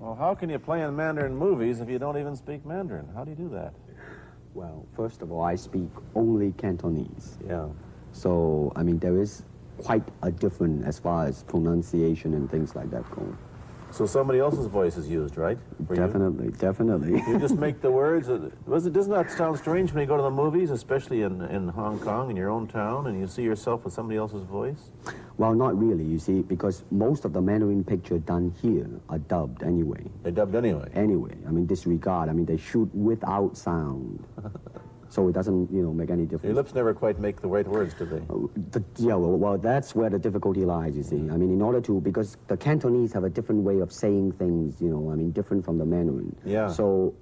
Well, how can you play in Mandarin movies if you don't even speak Mandarin? How do you do that? Well, first of all, I speak only Cantonese. Yeah. So, I mean, there is quite a difference as far as pronunciation and things like that go. So somebody else's voice is used, right? For Definitely, definitely. You just make the words. Doesn't that sound strange when you go to the movies, especially in Hong Kong, in your own town, and you see yourself with somebody else's voice? Well, not really, you see, because most of the Mandarin pictures done here are dubbed anyway. They're dubbed anyway? Anyway. I mean, disregard. I mean, they shoot without sound. So it doesn't, make any difference. Your lips never quite make the right words, do they? Yeah, well, that's where the difficulty lies, you see. I mean, in order to, because the Cantonese have a different way of saying things, different from the Mandarin. Yeah. So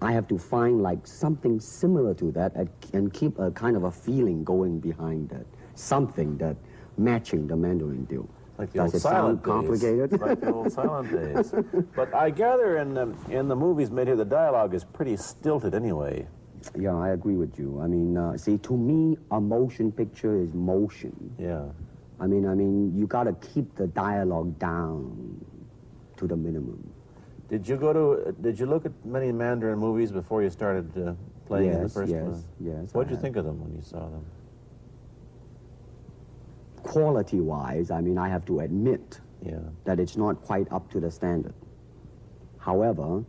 I have to find, like, something similar to that and keep a kind of a feeling going behind that. Something that matching the Mandarin deal. Like the Does old it silent sound complicated? days. Like the old silent days. But I gather in the movies made here, the dialogue is pretty stilted anyway. Yeah, I agree with you. I mean, see, to me, a motion picture is motion. Yeah. I mean, you got to keep the dialogue down to the minimum. Did you look at many Mandarin movies before you started playing in the first one? Yes. What did you think of them when you saw them? Quality-wise, I mean, I have to admit that it's not quite up to the standard. However,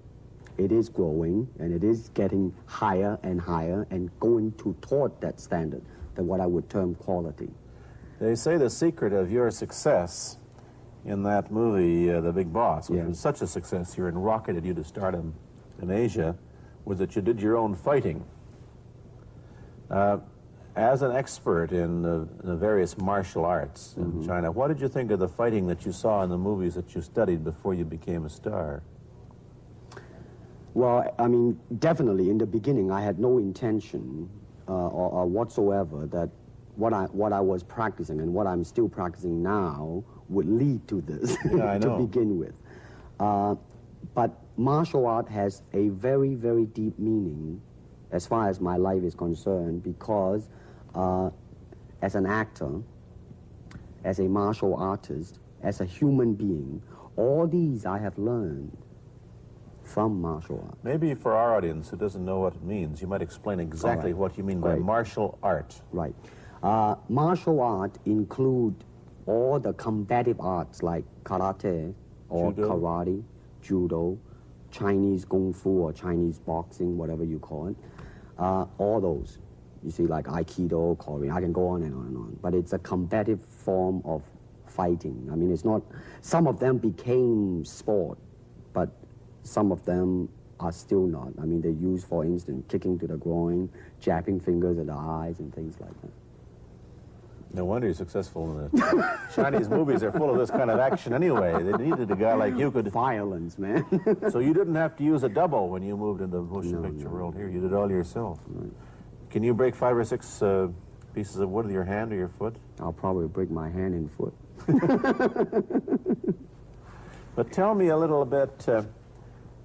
it is growing, and it is getting higher and higher and going toward that standard, that what I would term quality. They say the secret of your success in that movie, The Big Boss, which was such a success here and rocketed you to stardom in Asia, was that you did your own fighting. As an expert in the various martial arts in China, what did you think of the fighting that you saw in the movies that you studied before you became a star? Well, I mean, definitely in the beginning, I had no intention or whatsoever that what I was practicing and what I'm still practicing now would lead to this to begin with. But martial art has a very, very deep meaning as far as my life is concerned, because as an actor, as a martial artist, as a human being, all these I have learned from martial art. Maybe for our audience who doesn't know what it means, you might explain exactly what you mean by martial art. Right. Martial art include all the combative arts like karate or karate, judo, Chinese kung fu or Chinese boxing, whatever you call it. All those. You see, like Aikido, Korean, I can go on and on and on. But it's a combative form of fighting. I mean, it's not, some of them became sport, but some of them are still not. I mean, they use, for instance, kicking to the groin, jabbing fingers at the eyes, and things like that. No wonder you're successful in the Chinese movies. They're full of this kind of action anyway. They needed a guy like you could... Violence, man. So you didn't have to use a double when you moved into the motion picture world here. You did it all yourself. Right. Can you break 5 or 6 pieces of wood with your hand or your foot? I'll probably break my hand and foot. But tell me a little bit...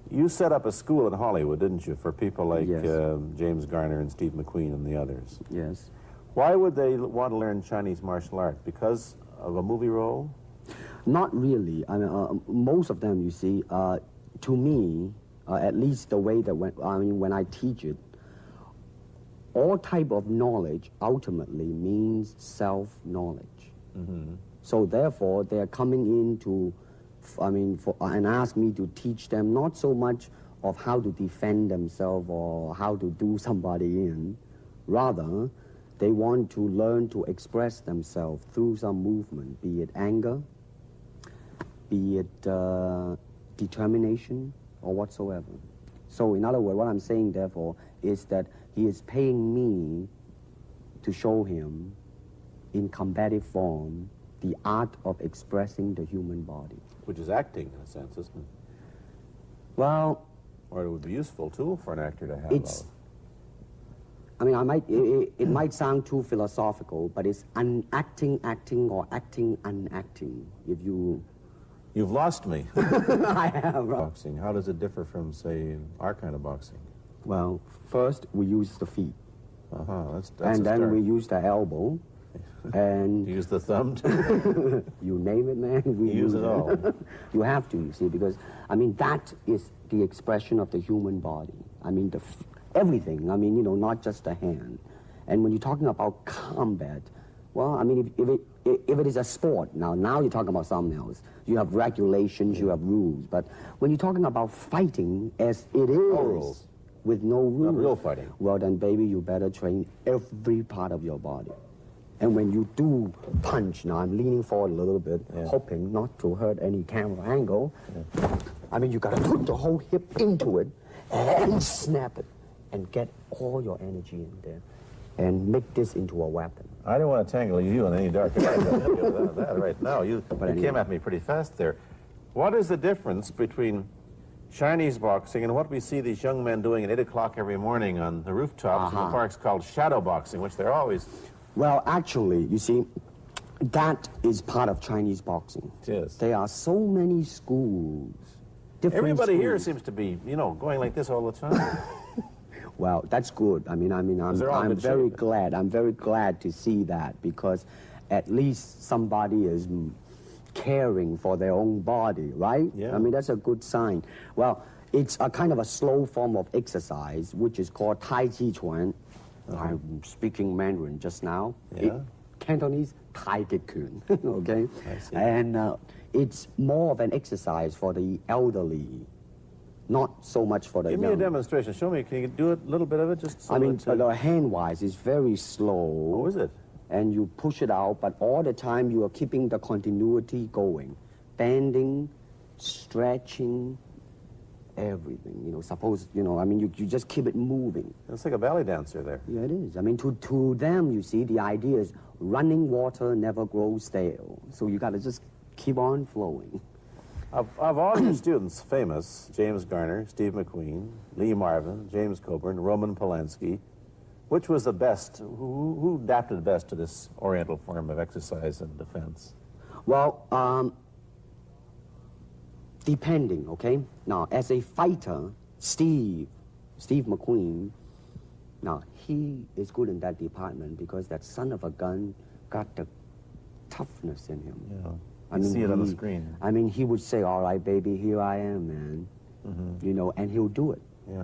you set up a school in Hollywood, didn't you, for people like James Garner and Steve McQueen and the others? Yes. Why would they want to learn Chinese martial art? Because of a movie role? Not really. I mean, most of them, you see, to me, at least the way that when I teach it, all type of knowledge ultimately means self-knowledge. So therefore, they're coming in to, and ask me to teach them not so much of how to defend themselves or how to do somebody in. Rather, they want to learn to express themselves through some movement, be it anger, be it determination, or whatsoever. So in other words, what I'm saying, therefore, is that he is paying me to show him in combative form the art of expressing the human body. Which is acting, in a sense, isn't it? Well... Or it would be useful, too, for an actor to have it's, I mean, it might sound too philosophical, but it's acting or acting unacting, if you... You've lost me. I have. Boxing, how does it differ from, say, our kind of boxing? Well, first we use the feet. That's and then a start. we use the elbow. And use the thumb too? you name it, man. We use it all. You have to, you see, because, I mean, that is the expression of the human body. I mean, everything. I mean, you know, not just the hand. And when you're talking about combat, well, I mean, if it is a sport, now you're talking about something else. You have regulations, you have rules. But when you're talking about fighting as it is, no rules. With no rules. Not real fighting. Well, then, baby, you better train every part of your body. And when you do punch, now I'm leaning forward a little bit, hoping not to hurt any camera angle. Yeah. I mean, you gotta put the whole hip into it and snap it and get all your energy in there and make this into a weapon. I don't want to tangle you in any dark alley. that right now. You came at me pretty fast there. What is the difference between Chinese boxing and what we see these young men doing at 8 o'clock every morning on the rooftops in the parks called shadow boxing, which they're always... Well, actually, you see, that is part of Chinese boxing. Yes. There are so many schools. Everybody schools. here seems to be, you know, going like this all the time. Well, that's good. I'm very glad. I'm very glad to see that, because at least somebody is caring for their own body, right? Yeah. I mean, that's a good sign. Well, it's a kind of a slow form of exercise, which is called Tai Chi Chuan. I'm speaking Mandarin just now. Yeah. Cantonese, Tai Chi Kun, okay? I see. And it's more of an exercise for the elderly, not so much for the young. Give me a demonstration. Show me. Can you do a little bit of it? Just so I mean, that, the hand-wise is very slow. Oh, is it? And you push it out, but all the time you are keeping the continuity going. Bending, stretching, everything. You know, suppose, you know, I mean, you just keep it moving. It's like a ballet dancer there. Yeah, it is. I mean, to them, you see, the idea is running water never grows stale. So you got to just keep on flowing. Of all your students, famous, James Garner, Steve McQueen, Lee Marvin, James Coburn, Roman Polanski, which was the best? Who adapted best to this Oriental form of exercise and defense? Well, depending, okay? Now, as a fighter, Steve McQueen, now, he is good in that department because that son of a gun got the toughness in him. Yeah. I mean, see it on the screen. I mean, he would say, all right, baby, here I am, man. You know, and he'll do it. Yeah.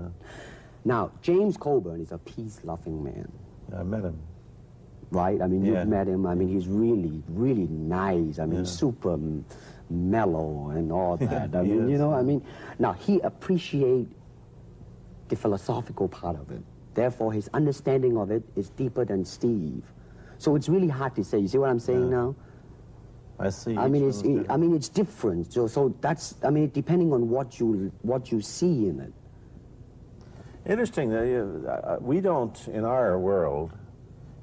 Now, James Coburn is a peace-loving man. I met him. Right? I mean, you've met him. I mean, he's really, really nice. I mean, super mellow and all that. I mean, you know, I mean, now, he appreciates the philosophical part of it. Therefore, his understanding of it is deeper than Steve. So it's really hard to say. You see what I'm saying now? I see. I mean, it's different. So that's, I mean, depending on what you see in it. Interesting. We don't, in our world,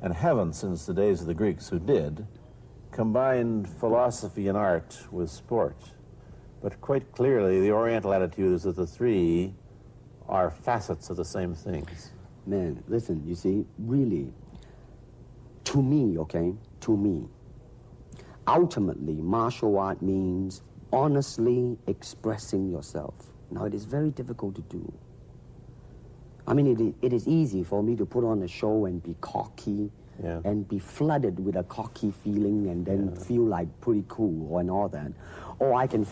and haven't since the days of the Greeks who did, combine philosophy and art with sport. But quite clearly, the Oriental attitude is that the three are facets of the same things. Man, listen, you see, really, to me, okay, to me, ultimately, martial art means honestly expressing yourself. Now, it is very difficult to do. I mean, it is easy for me to put on a show and be cocky and be flooded with a cocky feeling and then feel like pretty cool and all that. Or I can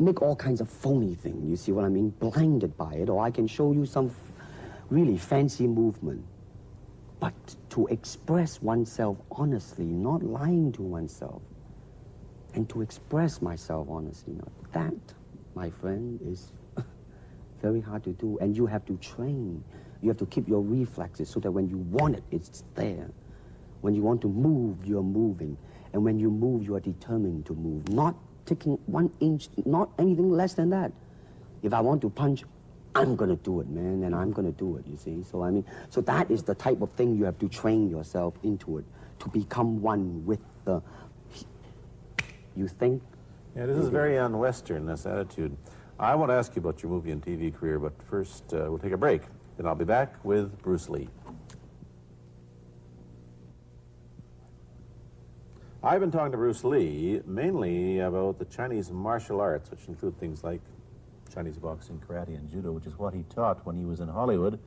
make all kinds of phony things, you see what I mean? Blinded by it. Or I can show you some really fancy movement. But to express oneself honestly, not lying to oneself, and to express myself honestly, that, my friend, is very hard to do. And you have to train. You have to keep your reflexes so that when you want it, it's there. When you want to move, you're moving. And when you move, you are determined to move. Not taking 1 inch, not anything less than that. If I want to punch, I'm going to do it, man, and I'm going to do it, you see. So, I mean, so that is the type of thing you have to train yourself into it, to become one with the, you think? Yeah, this is very un-Western, this attitude. I want to ask you about your movie and TV career, but first we'll take a break. Then I'll be back with Bruce Lee. I've been talking to Bruce Lee mainly about the Chinese martial arts, which include things like Chinese boxing, karate, and judo, which is what he taught when he was in Hollywood.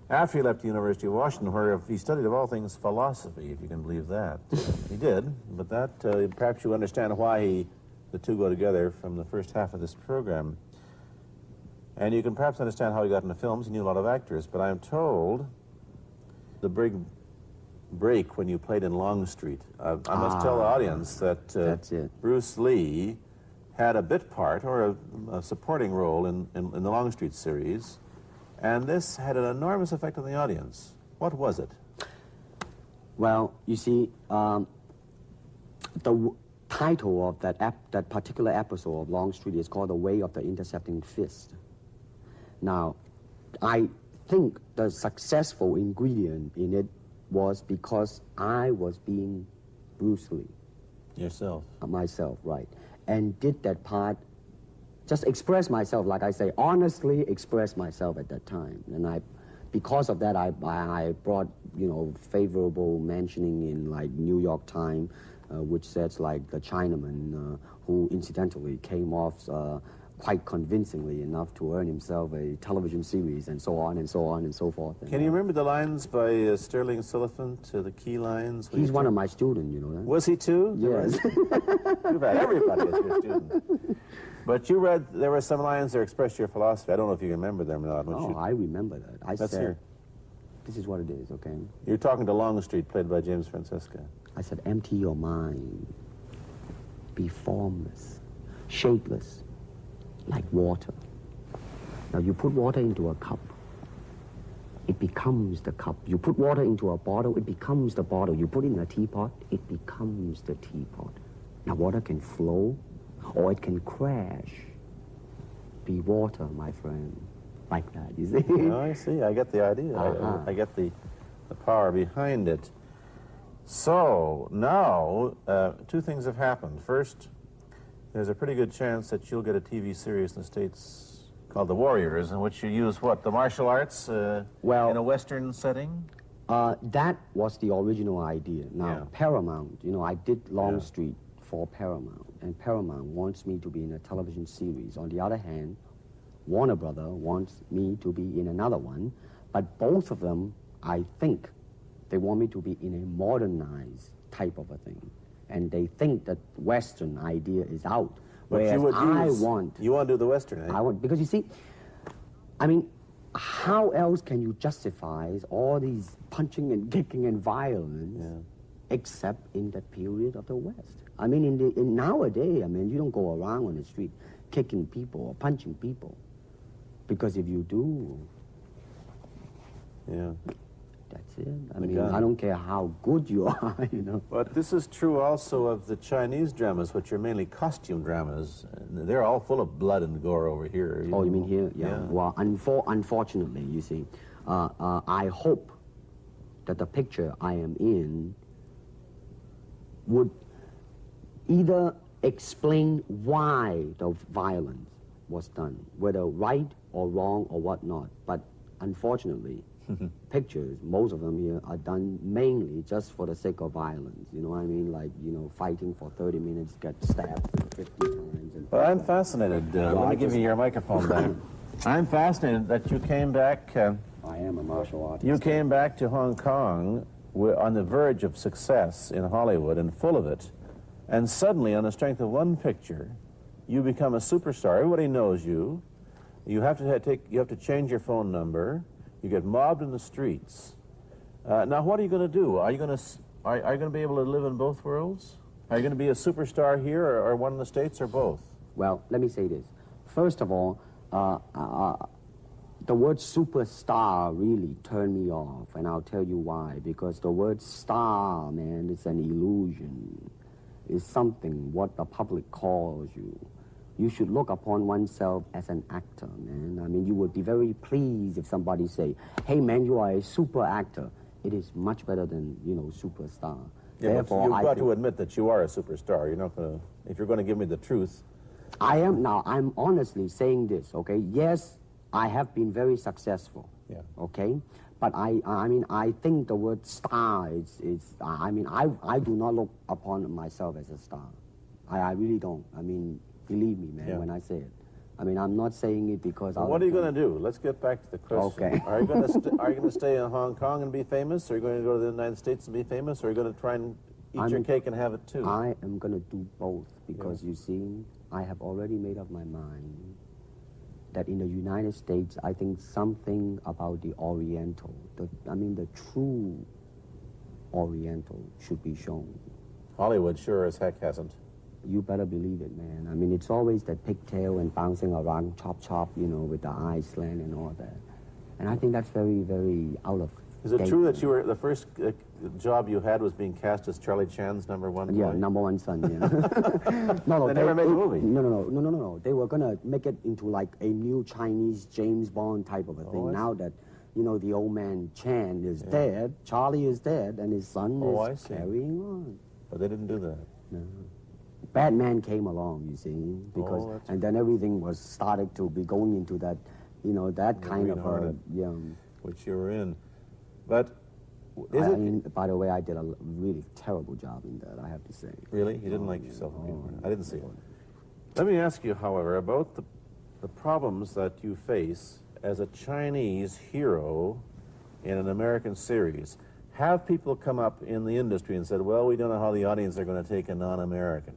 after he left the University of Washington, where he studied, of all things, philosophy, if you can believe that. He did, but that, perhaps you understand why the two go together from the first half of this program. And you can perhaps understand how he got into films. He knew a lot of actors, but I'm told the big break when you played in Longstreet. I must tell the audience that Bruce Lee had a bit part, or a supporting role in the Longstreet series, and this had an enormous effect on the audience. What was it? Well, you see, the title of that particular episode of Longstreet is called The Way of the Intercepting Fist. Now, I think the successful ingredient in it was because I was being Bruce Lee. Yourself. Myself, right. And did that part, just express myself, like I say, honestly express myself at that time. And because of that, I brought, favorable mentioning in, like, New York Times, which says, like, the Chinaman, who incidentally came off quite convincingly enough to earn himself a television series, and so on and so on and so forth. Can you remember the lines by Sterling Sullivan, the key lines? He's one of my students, you know that? Was he too? Yes. You've had everybody as your student. But you read, there were some lines that expressed your philosophy. I don't know if you remember them or not. I remember that. Let's hear. This is what it is, okay? You're talking to Longstreet, played by James Francesca. I said, empty your mind. Be formless, shapeless, like water. Now, you put water into a cup, it becomes the cup. You put water into a bottle, it becomes the bottle. You put it in a teapot, it becomes the teapot. Now, water can flow, or it can crash. Be water, my friend. Like that, you see? Oh, I see. I get the idea. I get the power behind it. So, now, two things have happened. First, there's a pretty good chance that you'll get a TV series in the States called The Warriors, in which you use, what, the martial arts in a Western setting? That was the original idea. Now, Paramount, I did Longstreet for Paramount, and Paramount wants me to be in a television series. On the other hand, Warner Brother wants me to be in another one, but both of them, I think, they want me to be in a modernized type of a thing. And they think that Western idea is out. But whereas you want to do the Western, eh? I want, because you see, I mean, how else can you justify all these punching and kicking and violence except in that period of the West? I mean, in nowadays, I mean, you don't go around on the street kicking people or punching people. Because if you do, that's it. I mean, I don't care how good you are, But this is true also of the Chinese dramas, which are mainly costume dramas. They're all full of blood and gore over here. You mean here? Yeah. Well, unfortunately, you see, I hope that the picture I am in would either explain why the violence was done, whether right or wrong or whatnot. But unfortunately, pictures, most of them here, are done mainly just for the sake of violence. You know what I mean? Like, fighting for 30 minutes, get stabbed 50 times. Well, I'm fascinated. Let me give you your microphone back. I'm fascinated that you came back. I am a martial artist. You came back to Hong Kong on the verge of success in Hollywood and full of it. And suddenly, on the strength of one picture, you become a superstar. Everybody knows you. You have to change your phone number. You get mobbed in the streets. Now, what are you going to do? Are you going to be able to live in both worlds? Are you going to be a superstar here, or one in the States, or both? Well, let me say this. First of all, the word superstar really turned me off, and I'll tell you why. Because the word star, man, is an illusion. It's something what the public calls you. You should look upon oneself as an actor, man. I mean, you would be very pleased if somebody say, hey, man, you are a super actor. It is much better than, superstar. Yeah, therefore, you've got to admit that you are a superstar. You're not going to, if you're going to give me the truth. I'm honestly saying this, okay? Yes, I have been very successful, okay? But I think the word star I do not look upon myself as a star. I really don't. I mean, believe me, man, when I say it. I mean, I'm not saying it because Well, what are you going to do? Let's get back to the question. Okay. Are you going to stay in Hong Kong and be famous? Or are you going to go to the United States and be famous? Or are you going to try and eat your cake and have it too? I am going to do both because, you see, I have already made up my mind that in the United States, I think something about the Oriental, the true Oriental should be shown. Hollywood sure as heck hasn't. You better believe it, man. I mean, it's always that pigtail and bouncing around, chop, you know, with the eyes slant and all that. And I think that's very, very out of Is it date. true that you were the first job you had was being cast as Charlie Chan's #1 boy? Yeah, #1 son, yeah. No, They never made a movie. No. They were going to make it into like a new Chinese James Bond type of a thing. Now that, you know, the old man Chan is dead, Charlie is dead, and his son is carrying on. But they didn't do that. No. Batman came along, you see, because and then everything was started to be going into that, you know, that kind of a which you were in. But I mean, by the way, I did a really terrible job in that, I have to say. Really? You didn't like yourself? I didn't see it. Let me ask you, however, about the problems that you face as a Chinese hero in an American series. Have people come up in the industry and said, well, we don't know how the audience are going to take a non-American?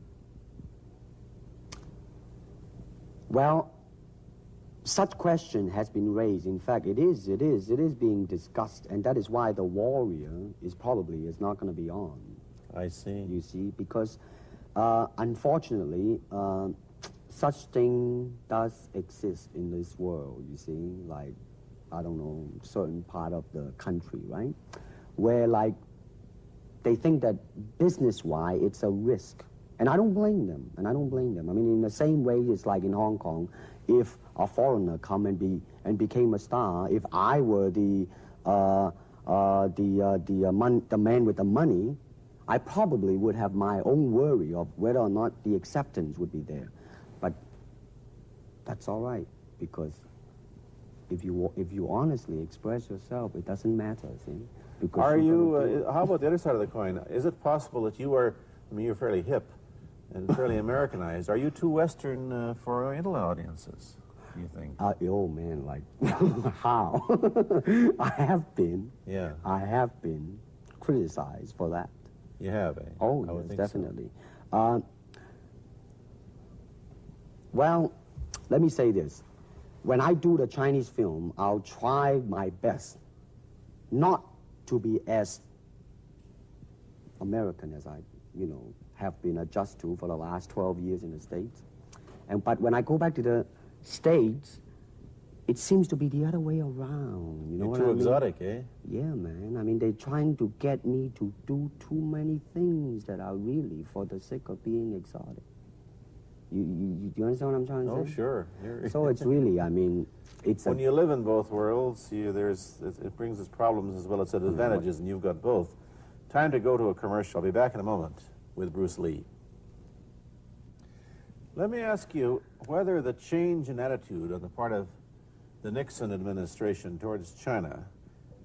Well, such question has been raised. In fact, it is being discussed, and that is why The Warrior is not going to be on. I see. You see, because unfortunately, such thing does exist in this world, you see, like, I don't know, certain part of the country, right? Where, like, they think that business-wise, it's a risk. And I don't blame them, I mean, in the same way, it's like in Hong Kong, if a foreigner come and became a star, if I were the man with the money, I probably would have my own worry of whether or not the acceptance would be there. But that's all right, because if you honestly express yourself, it doesn't matter, see? Because are you, how about the other side of the coin? Is it possible that you are, I mean, you're fairly hip and fairly Americanized. Are you too Western for Oriental audiences, do you think? Oh, man, like, how? I have been criticized for that. You have, eh? Oh, yes, definitely. So. Well, let me say this. When I do the Chinese film, I'll try my best not to be as American as I, you know, have been adjusted to for the last 12 years in the States. But when I go back to the States, it seems to be the other way around. You know what I mean? You're too exotic, eh? Yeah, man. I mean, they're trying to get me to do too many things that are really for the sake of being exotic. You understand what I'm trying to say? Oh, sure. So it's really, I mean, it's when you live in both worlds, it brings its problems as well as its advantages, and you've got both. Time to go to a commercial. I'll be back in a moment with Bruce Lee. Let me ask you whether the change in attitude on the part of the Nixon administration towards China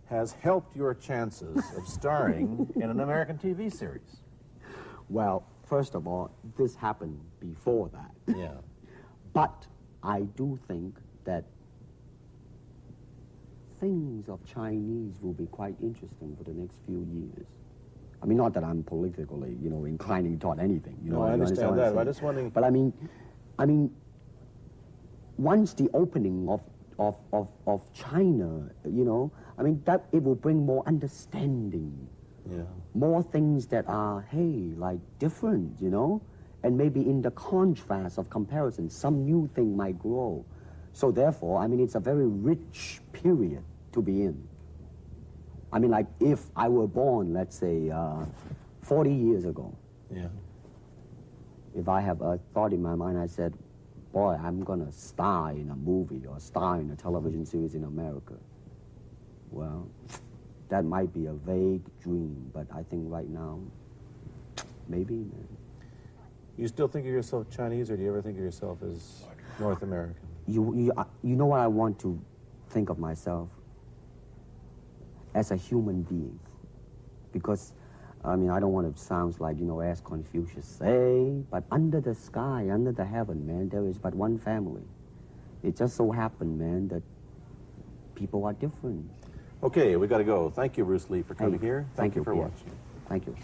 has helped your chances of starring in an American TV series. Well, first of all, this happened before that. Yeah. But I do think that things of Chinese will be quite interesting for the next few years. I mean, not that I'm politically, you know, inclining toward anything. You know, I understand that. I'm just wondering. But I mean, once the opening of China, you know, I mean, that it will bring more understanding. Yeah. More things that are, hey, like different, you know? And maybe in the contrast of comparison, some new thing might grow. So therefore, I mean, it's a very rich period to be in. I mean, like, if I were born, let's say, 40 years ago. Yeah. If I have a thought in my mind, I said, boy, I'm going to star in a movie or star in a television series in America. Well, that might be a vague dream, but I think right now, maybe, man. You still think of yourself Chinese, or do you ever think of yourself as North American? You know what I want to think of myself? As a human being. Because, I mean, I don't want to sound like, you know, as Confucius say, but under the sky, under the heaven, man, there is but one family. It just so happened, man, that people are different. Okay, we got to go. Thank you, Bruce Lee, for coming Hey, here. Thank you for Pierre. watching. Thank you.